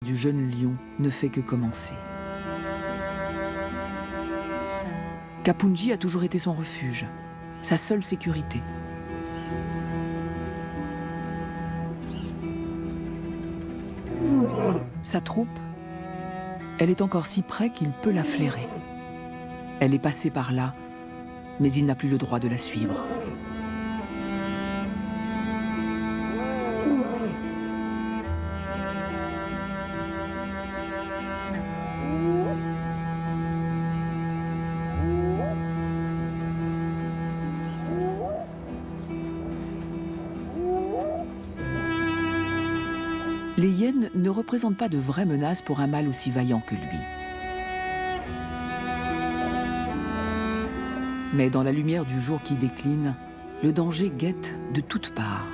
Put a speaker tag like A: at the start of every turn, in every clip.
A: du jeune lion ne fait que commencer. Kapunji a toujours été son refuge, sa seule sécurité. Sa troupe, elle est encore si près qu'il peut la flairer. Elle est passée par là, mais il n'a plus le droit de la suivre. Les hyènes ne représentent pas de vraie menace pour un mâle aussi vaillant que lui. Mais dans la lumière du jour qui décline, le danger guette de toutes parts.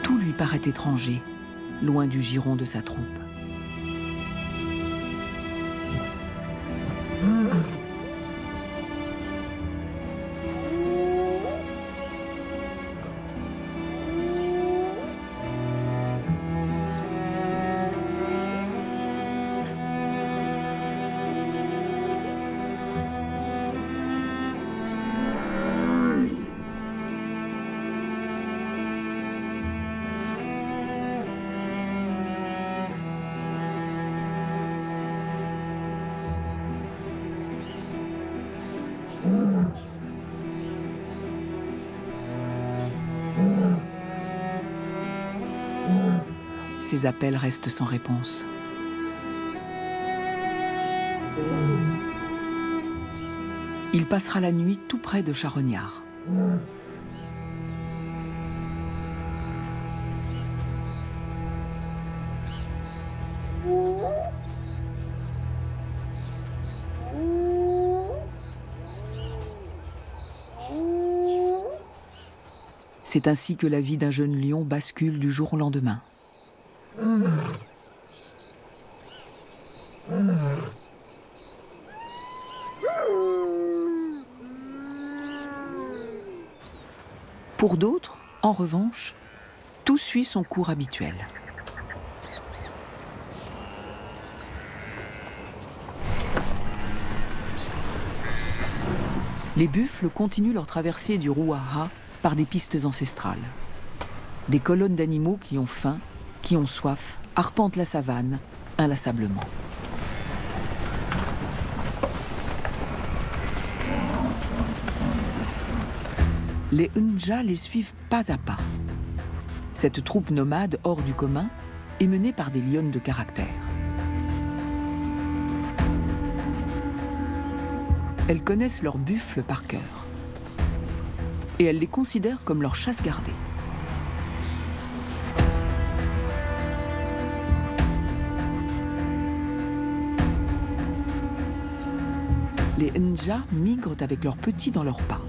A: Tout lui paraît étranger, loin du giron de sa troupe. Ses appels restent sans réponse. Il passera la nuit tout près de Charognard. C'est ainsi que la vie d'un jeune lion bascule du jour au lendemain. Pour d'autres, en revanche, tout suit son cours habituel. Les buffles continuent leur traversée du Ruaha par des pistes ancestrales. Des colonnes d'animaux qui ont faim, qui ont soif, arpentent la savane inlassablement. Les Nja les suivent pas à pas. Cette troupe nomade hors du commun est menée par des lionnes de caractère. Elles connaissent leurs buffles par cœur. Et elles les considèrent comme leur chasse gardée. Les Nja migrent avec leurs petits dans leurs pas.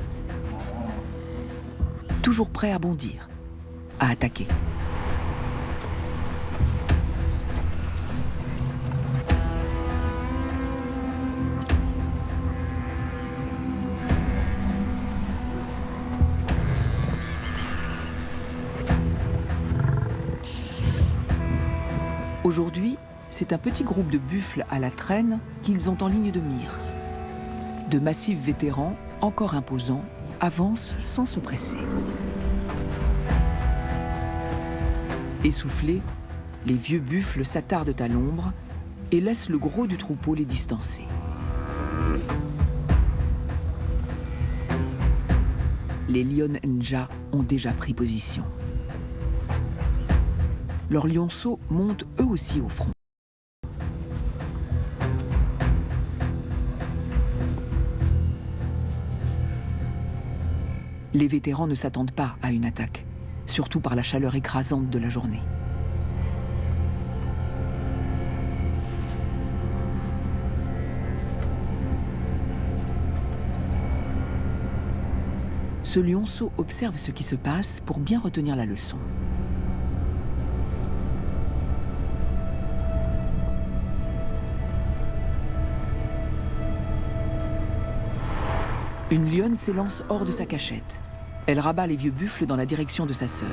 A: Toujours prêts à bondir, à attaquer. Aujourd'hui, c'est un petit groupe de buffles à la traîne qu'ils ont en ligne de mire. De massifs vétérans, encore imposants, avancent sans se presser. Essoufflés, les vieux buffles s'attardent à l'ombre et laissent le gros du troupeau les distancer. Les lionnes Nja ont déjà pris position. Leurs lionceaux montent eux aussi au front. Les vétérans ne s'attendent pas à une attaque, surtout par la chaleur écrasante de la journée. Ce lionceau observe ce qui se passe pour bien retenir la leçon. Une lionne s'élance hors de sa cachette. Elle rabat les vieux buffles dans la direction de sa sœur.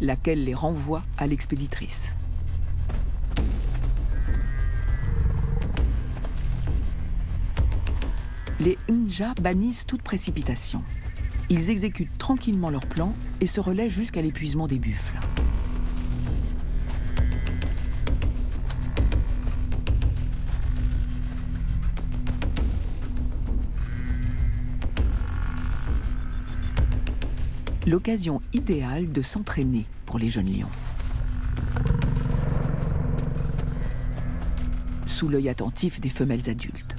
A: Laquelle les renvoie à l'expéditrice. Les Nja bannissent toute précipitation. Ils exécutent tranquillement leur plan et se relaient jusqu'à l'épuisement des buffles. L'occasion idéale de s'entraîner pour les jeunes lions. Sous l'œil attentif des femelles adultes.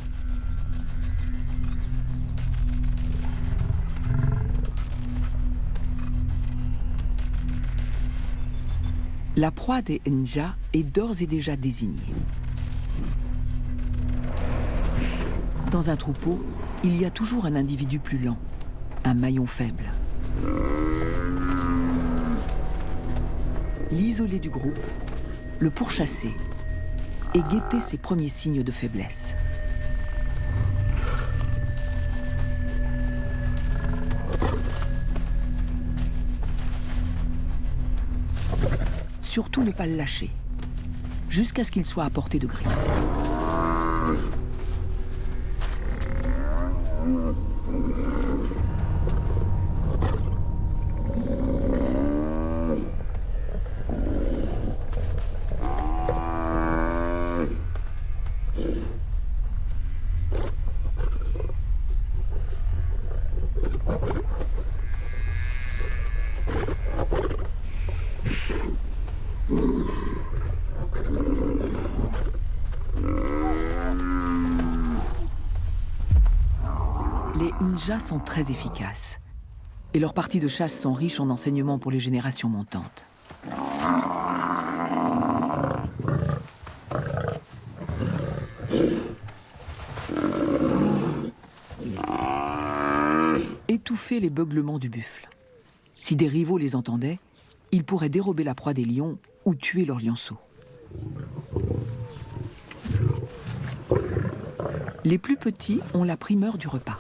A: La proie des Nja est d'ores et déjà désignée. Dans un troupeau, il y a toujours un individu plus lent, un maillon faible. L'isoler du groupe, le pourchasser et guetter ses premiers signes de faiblesse. Surtout ne pas le lâcher, jusqu'à ce qu'il soit à portée de griffes. Les Nja sont très efficaces et leurs parties de chasse sont riches en enseignements pour les générations montantes. Étouffer les beuglements du buffle. Si des rivaux les entendaient, ils pourraient dérober la proie des lions ou tuer leurs lionceaux. Les plus petits ont la primeur du repas.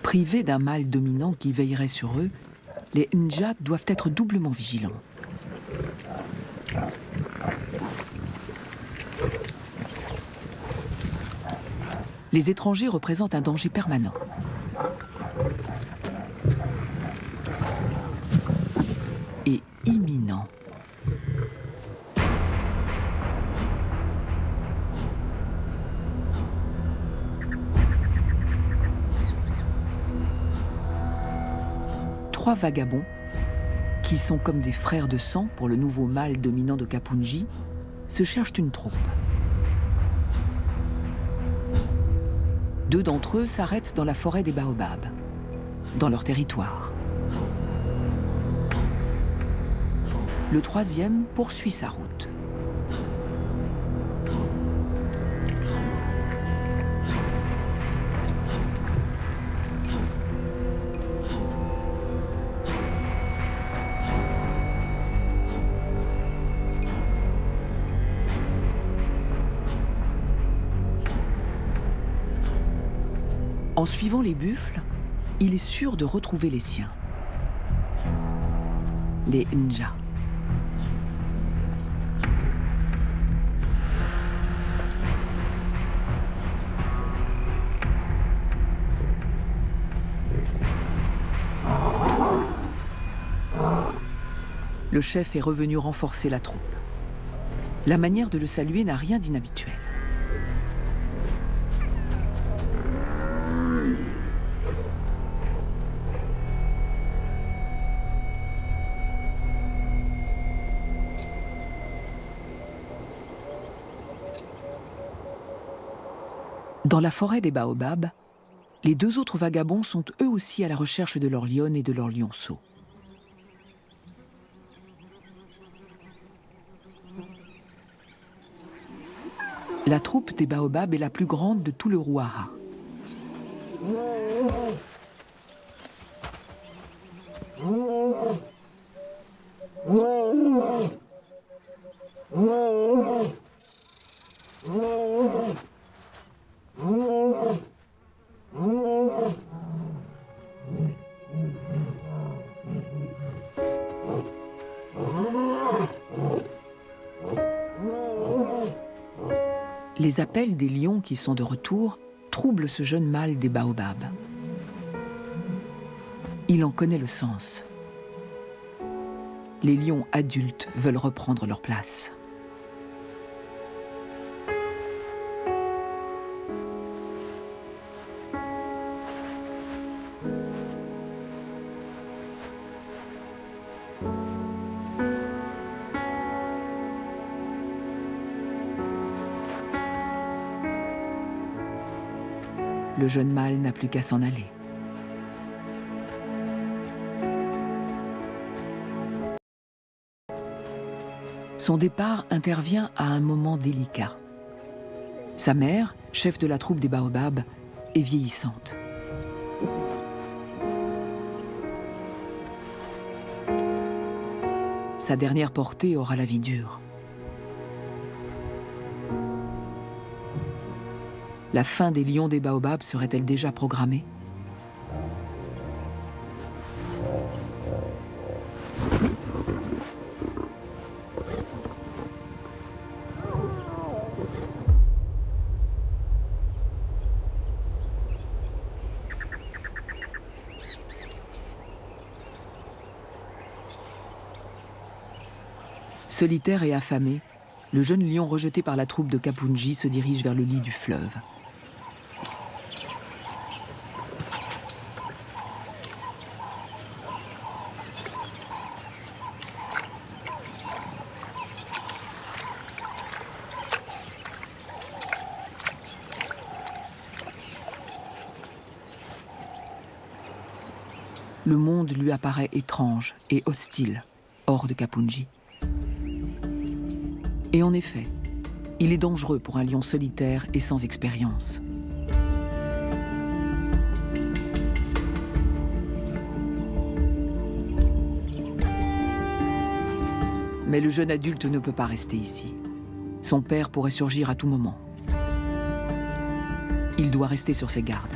A: Privés d'un mâle dominant qui veillerait sur eux, les Nja doivent être doublement vigilants. Les étrangers représentent un danger permanent. Et imminent. Trois vagabonds, qui sont comme des frères de sang pour le nouveau mâle dominant de Kapunji, se cherchent une troupe. Deux d'entre eux s'arrêtent dans la forêt des baobabs, dans leur territoire. Le troisième poursuit sa route. En suivant les buffles, il est sûr de retrouver les siens. Les Nja. Le chef est revenu renforcer la troupe. La manière de le saluer n'a rien d'inhabituel. Dans la forêt des baobabs, les deux autres vagabonds sont eux aussi à la recherche de leurs lionnes et de leurs lionceaux. La troupe des baobabs est la plus grande de tout le Ruaha. Les appels des lions qui sont de retour troublent ce jeune mâle des baobabs. Il en connaît le sens. Les lions adultes veulent reprendre leur place. Le jeune mâle n'a plus qu'à s'en aller. Son départ intervient à un moment délicat. Sa mère, chef de la troupe des baobabs, est vieillissante. Sa dernière portée aura la vie dure. La fin des lions des baobabs serait-elle déjà programmée? Solitaire et affamé, le jeune lion rejeté par la troupe de Kapunji se dirige vers le lit du fleuve. Le monde lui apparaît étrange et hostile, hors de Kapunji. Et en effet, il est dangereux pour un lion solitaire et sans expérience. Mais le jeune adulte ne peut pas rester ici. Son père pourrait surgir à tout moment. Il doit rester sur ses gardes.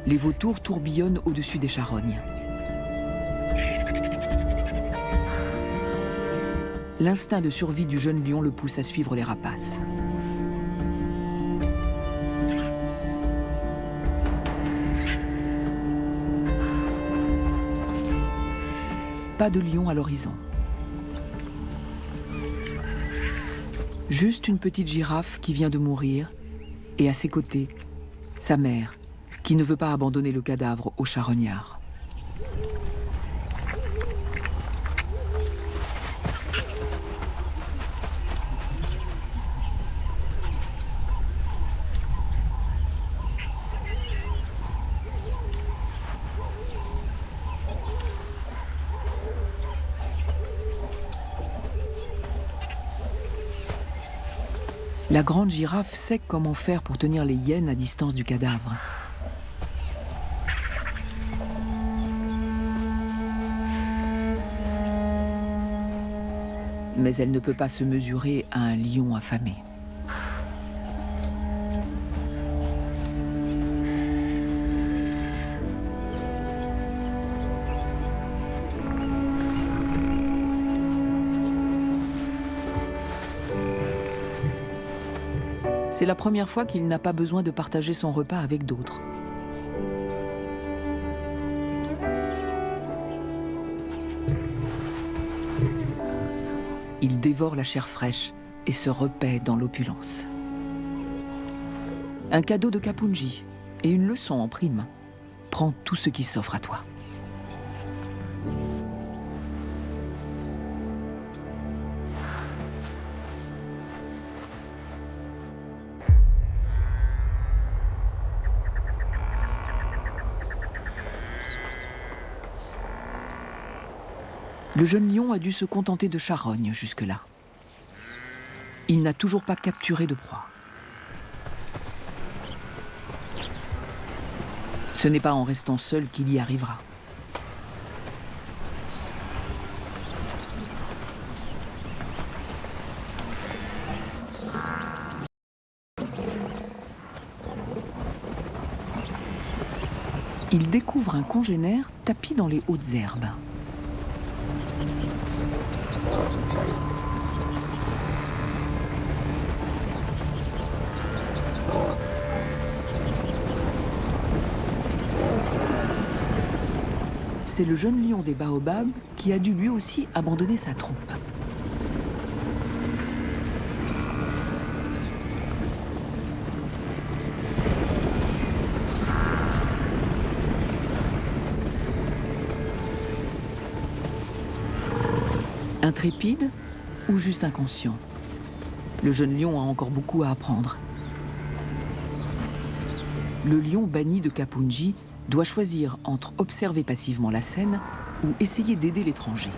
A: Les vautours tourbillonnent au-dessus des charognes. L'instinct de survie du jeune lion le pousse à suivre les rapaces. Pas de lion à l'horizon. Juste une petite girafe qui vient de mourir, et à ses côtés, sa mère, qui ne veut pas abandonner le cadavre aux charognards. La grande girafe sait comment faire pour tenir les hyènes à distance du cadavre. Mais elle ne peut pas se mesurer à un lion affamé. C'est la première fois qu'il n'a pas besoin de partager son repas avec d'autres. Il dévore la chair fraîche et se repaît dans l'opulence. Un cadeau de Kapunji et une leçon en prime. Prends tout ce qui s'offre à toi. Le jeune lion a dû se contenter de charognes jusque-là. Il n'a toujours pas capturé de proie. Ce n'est pas en restant seul qu'il y arrivera. Il découvre un congénère tapi dans les hautes herbes. C'est le jeune lion des baobabs qui a dû lui aussi abandonner sa troupe. Intrépide ou juste inconscient? Le jeune lion a encore beaucoup à apprendre. Le lion banni de Kapunji doit choisir entre observer passivement la scène ou essayer d'aider l'étranger.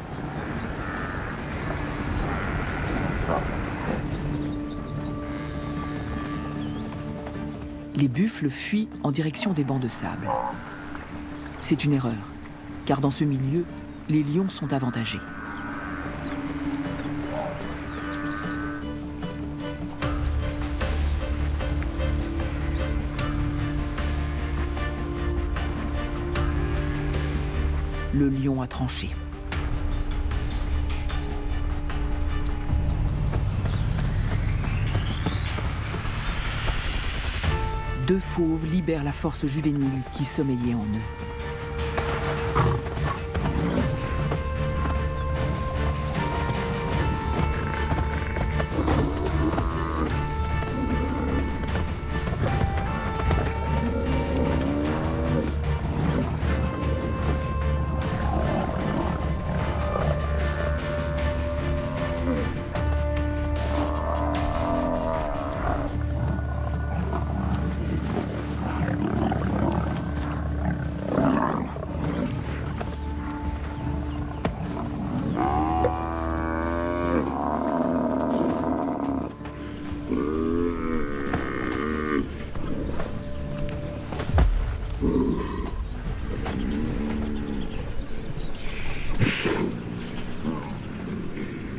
A: Les buffles fuient en direction des bancs de sable. C'est une erreur, car dans ce milieu, les lions sont avantagés. Le lion a tranché. Deux fauves libèrent la force juvénile qui sommeillait en eux.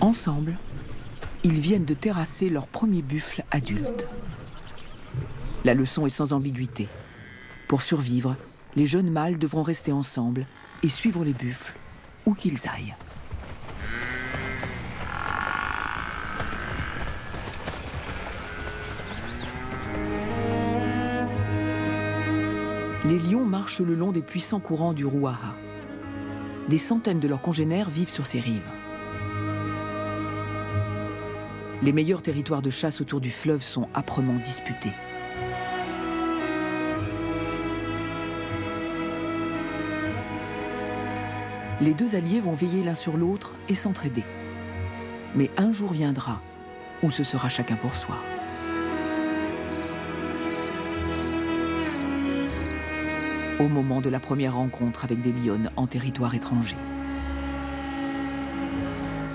A: Ensemble, ils viennent de terrasser leur premier buffle adulte. La leçon est sans ambiguïté. Pour survivre, les jeunes mâles devront rester ensemble et suivre les buffles, où qu'ils aillent. Les lions marchent le long des puissants courants du Ruaha. Des centaines de leurs congénères vivent sur ces rives. Les meilleurs territoires de chasse autour du fleuve sont âprement disputés. Les deux alliés vont veiller l'un sur l'autre et s'entraider. Mais un jour viendra où ce sera chacun pour soi. Au moment de la première rencontre avec des lionnes en territoire étranger.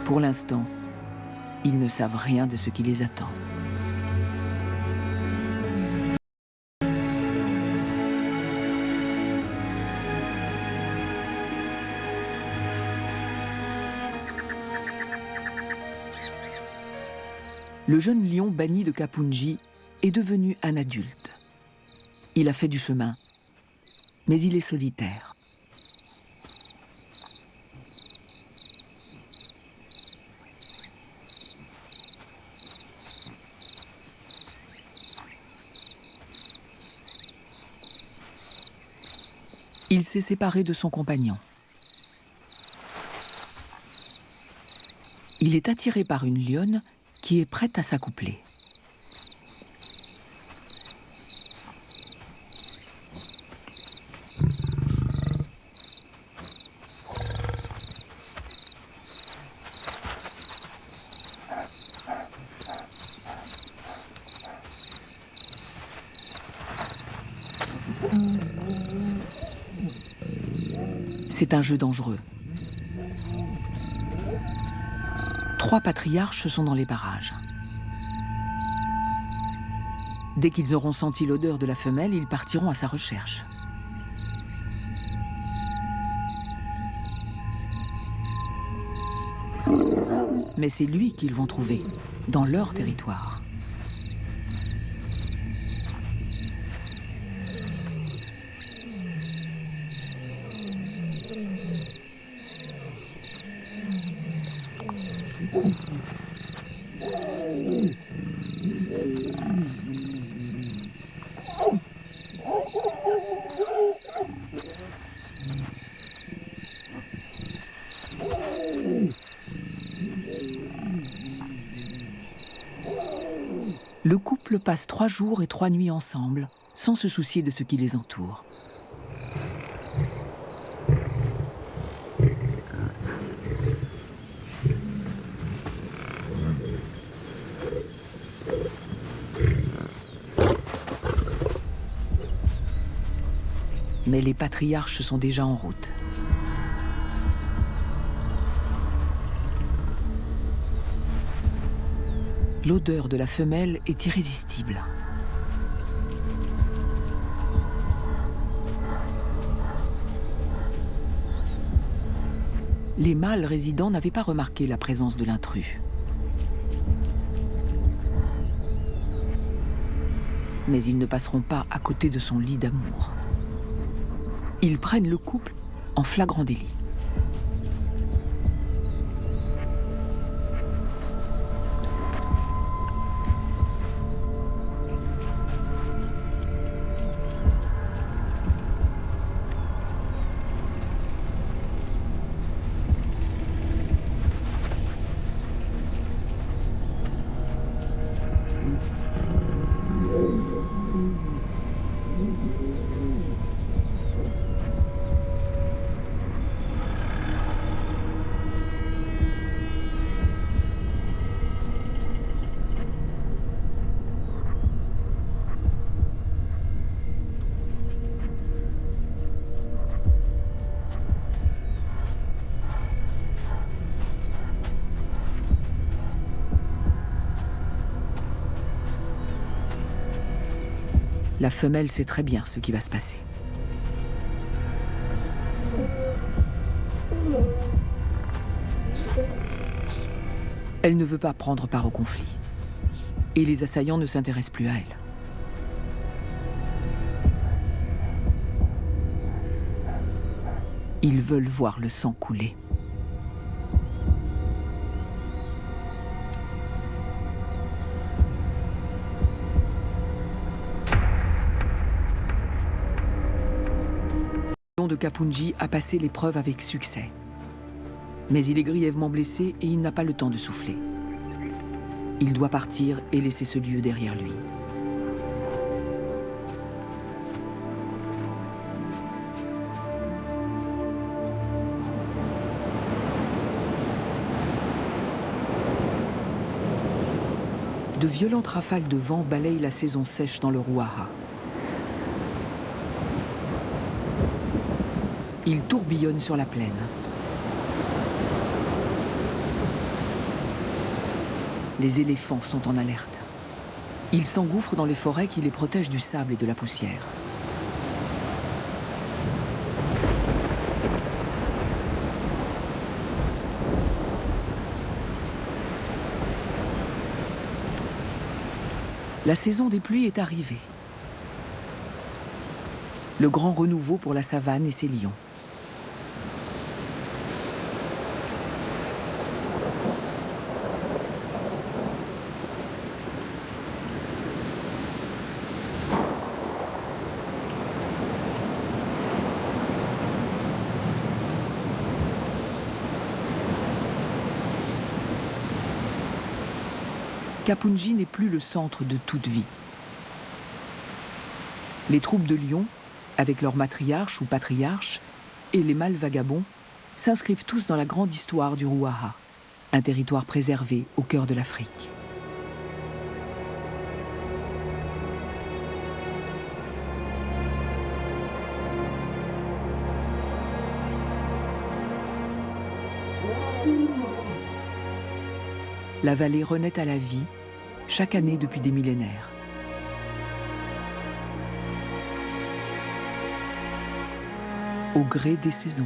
A: Pour l'instant, ils ne savent rien de ce qui les attend. Le jeune lion banni de Kapunji est devenu un adulte. Il a fait du chemin, mais il est solitaire. Il s'est séparé de son compagnon. Il est attiré par une lionne qui est prête à s'accoupler. C'est un jeu dangereux. 3 patriarches sont dans les parages. Dès qu'ils auront senti l'odeur de la femelle, ils partiront à sa recherche. Mais c'est lui qu'ils vont trouver, dans leur territoire. Le couple passe 3 jours et 3 nuits ensemble, sans se soucier de ce qui les entoure. Mais les patriarches sont déjà en route. L'odeur de la femelle est irrésistible. Les mâles résidents n'avaient pas remarqué la présence de l'intrus. Mais ils ne passeront pas à côté de son lit d'amour. Ils prennent le couple en flagrant délit. La femelle sait très bien ce qui va se passer. Elle ne veut pas prendre part au conflit. Et les assaillants ne s'intéressent plus à elle. Ils veulent voir le sang couler. De Kapunji a passé l'épreuve avec succès. Mais il est grièvement blessé et il n'a pas le temps de souffler. Il doit partir et laisser ce lieu derrière lui. De violentes rafales de vent balayent la saison sèche dans le Ruaha. Il tourbillonne sur la plaine. Les éléphants sont en alerte. Ils s'engouffrent dans les forêts qui les protègent du sable et de la poussière. La saison des pluies est arrivée. Le grand renouveau pour la savane et ses lions. Kapunji n'est plus le centre de toute vie. Les troupes de lions, avec leurs matriarches ou patriarches, et les mâles vagabonds, s'inscrivent tous dans la grande histoire du Ruaha, un territoire préservé au cœur de l'Afrique. la vallée renaît à la vie, chaque année depuis des millénaires. Au gré des saisons.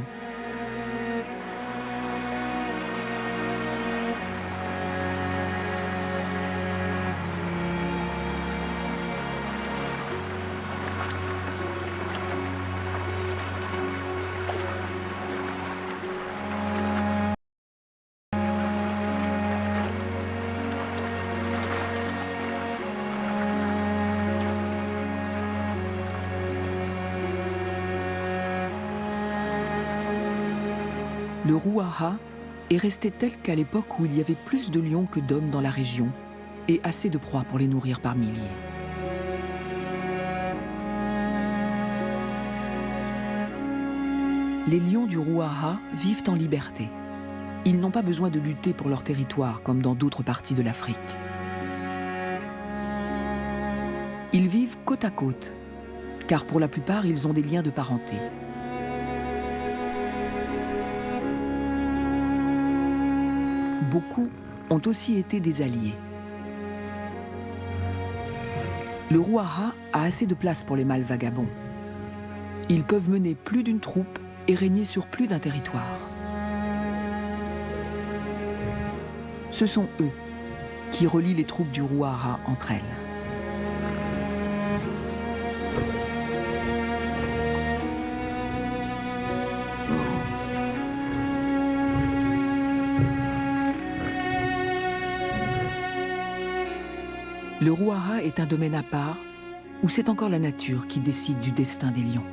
A: Le Ruaha est resté tel qu'à l'époque où il y avait plus de lions que d'hommes dans la région et assez de proies pour les nourrir par milliers. Les lions du Ruaha vivent en liberté. Ils n'ont pas besoin de lutter pour leur territoire comme dans d'autres parties de l'Afrique. Ils vivent côte à côte, car pour la plupart, ils ont des liens de parenté. Beaucoup ont aussi été des alliés. Le Ruaha a assez de place pour les mâles vagabonds. Ils peuvent mener plus d'une troupe et régner sur plus d'un territoire. Ce sont eux qui relient les troupes du Ruaha entre elles. Le Ruaha est un domaine à part où c'est encore la nature qui décide du destin des lions.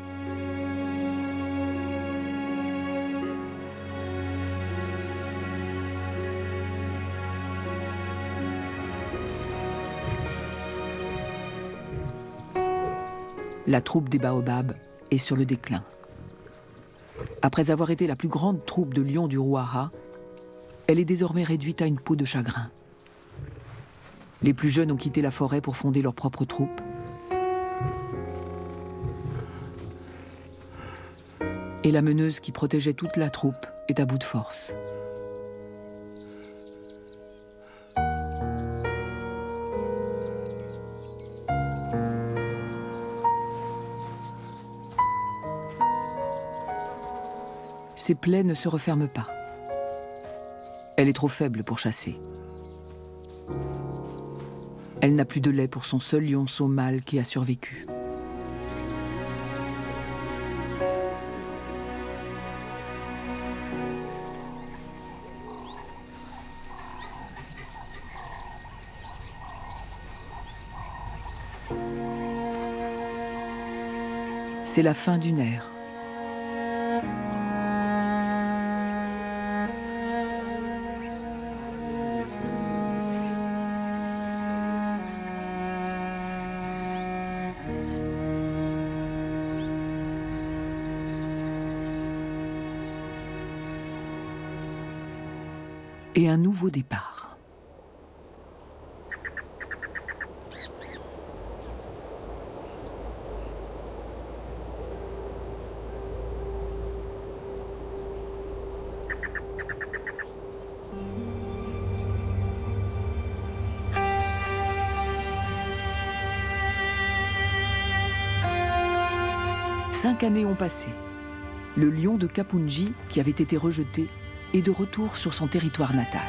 A: La troupe des baobabs est sur le déclin. Après avoir été la plus grande troupe de lions du Ruaha, elle est désormais réduite à une peau de chagrin. Les plus jeunes ont quitté la forêt pour fonder leur propre troupe. Et la meneuse qui protégeait toute la troupe est à bout de force. Ses plaies ne se referment pas. Elle est trop faible pour chasser. Elle n'a plus de lait pour son seul lionceau mâle qui a survécu. C'est la fin d'une ère. Et un nouveau départ. Cinq années ont passé. Le lion de Kapunji, qui avait été rejeté, est de retour sur son territoire natal.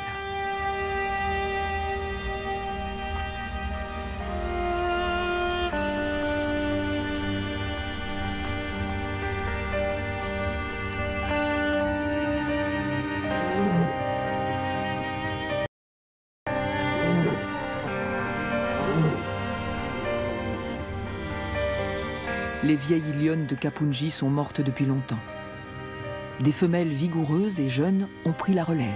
A: Les vieilles lionnes de Kapunji sont mortes depuis longtemps. Des femelles vigoureuses et jeunes ont pris la relève.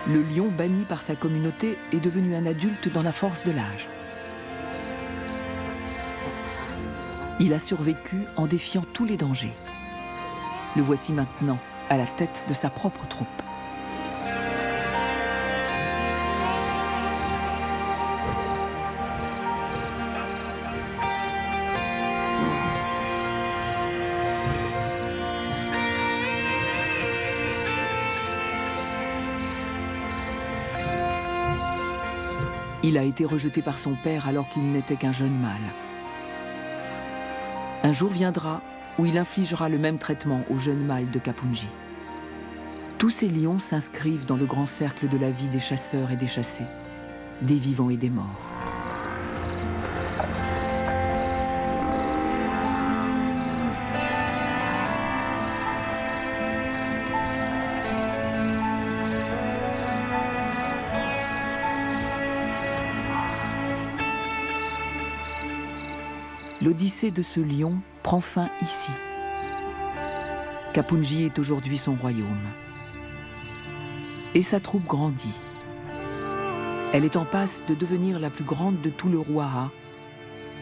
A: Le lion banni par sa communauté est devenu un adulte dans la force de l'âge. Il a survécu en défiant tous les dangers. Le voici maintenant à la tête de sa propre troupe. Il a été rejeté par son père alors qu'il n'était qu'un jeune mâle. Un jour viendra où il infligera le même traitement aux jeunes mâles de Kapunji. Tous ces lions s'inscrivent dans le grand cercle de la vie des chasseurs et des chassés, des vivants et des morts. L'odyssée de ce lion prend fin ici. Kapunji est aujourd'hui son royaume. Et sa troupe grandit. Elle est en passe de devenir la plus grande de tout le Rohirrim,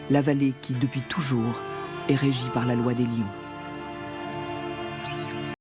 A: la vallée qui, depuis toujours, est régie par la loi des lions.